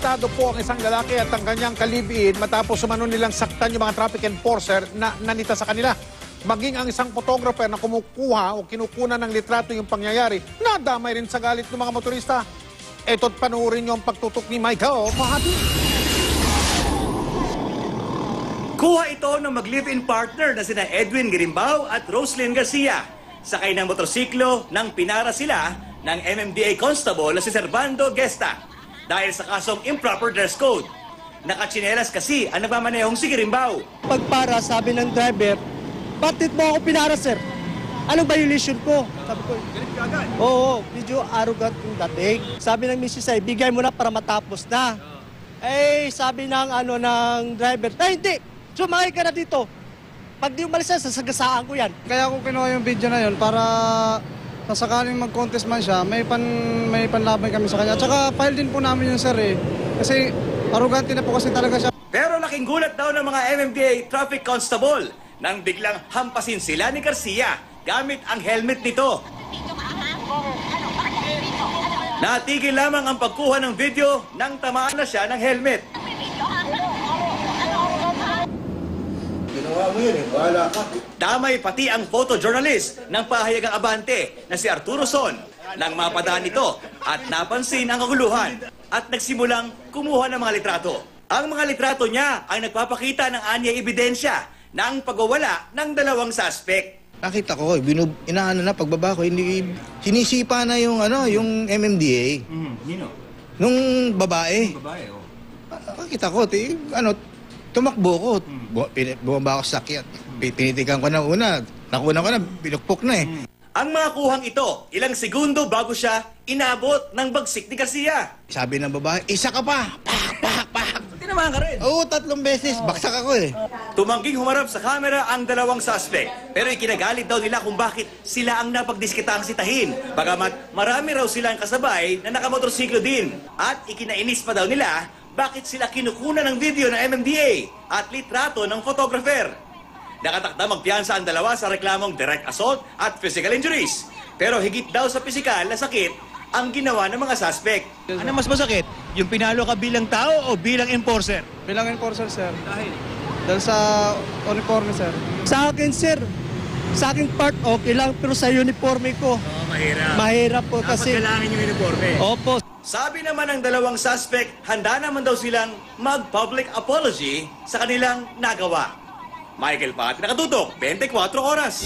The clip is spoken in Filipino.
arestado po ang isang lalaki at ang kanyang kalibin matapos umano nilang saktan yung mga traffic enforcer na nanita sa kanila. Maging ang isang photographer na kumukuha o kinukunan ng litrato yung pangyayari, nadamay rin sa galit ng mga motorista. Eto't panuorin niyo ang pagtutok ni Michael Mahabi. Kuha ito ng mag-live-in partner na sina Edwin Girimbao at Roslyn Garcia. Sakay ng motorsiklo nang pinara sila ng MMDA Constable na si Servando Gesta dahil sa kasong improper dress code. Nakatsinelas kasi ang nagmamanehong si Girimbao. Pagpara, sabi ng driver, bakit mo ako pinara, sir? Anong violation ko? Sabi ko, Galit ka agad? oo, medyo arrogant yung dating. Sabi ng misis ay, bigay mo na para matapos na. Eh, sabi ng, ng driver, hindi, sumakay ka na dito. Pag di umalis na, sasagasaan ko yan. Kaya ako kinuha yung video na yun para sakaling mag-contest man siya, may panlaban kami sa kanya. At saka file din po namin yun, sir, eh. Kasi arrogante na po kasi talaga siya. Pero laking gulat daw ng mga MMDA Traffic Constable nang biglang hampasin sila ni Garcia gamit ang helmet nito. Natigil lamang ang pagkuha ng video nang tamaan na siya ng helmet. Ginawa mo yun eh, bahala ka. Damay pati ang photojournalist ng pahayagang Abante na si Arturo Son nang mapadaan ito at napansin ang kaguluhan at nagsimulang kumuha ng mga litrato. Ang mga litrato niya ay nagpapakita ng anyay ebidensya ng pagwawala ng dalawang suspect. Nakita ko, inaano na pagbaba ko, hindi sinisipa na yung yung MMDA. Nino? Nung babae. Babae, oh. Nakita ko, tumakbo ko. Bumaba ako sa sakyan. Pinitikan ko na una. Nakuna ko na, pinukpok na eh. Ang mga kuhang ito, ilang segundo bago siya inabot ng bagsik ni Garcia. Sabi ng babae, isa ka pa! Pak, pak, pak! Tinamaan ka rin. Oo, 3 beses. Baksak ako eh. Tumangging humarap sa kamera ang dalawang suspect. Pero ikinagalit daw nila kung bakit sila ang napagdiskitang sitahin. Bagamat marami raw silang kasabay na nakamotorsiklo din. At ikinainis pa daw nila bakit sila kinukunan ng video ng MMDA at litrato ng photographer. Nakatakda magpiyansa ang dalawa sa reklamong direct assault at physical injuries. Pero higit daw sa pisikal na sakit ang ginawa ng mga suspect. Ano mas masakit? Yung pinalo ka bilang tao o bilang enforcer? Bilang enforcer, sir. Dahil? Dahil sa uniforme, sir. Sa akin, sir, sa aking part, okay lang, pero sa uniforme ko, Mahirap. mahirap po kasi. Kailangan yung uniforme. Opo. Sabi naman ng dalawang suspect, handa naman daw silang mag-public apology sa kanilang nagawa. Michael Pat, nakatutok, 24 oras.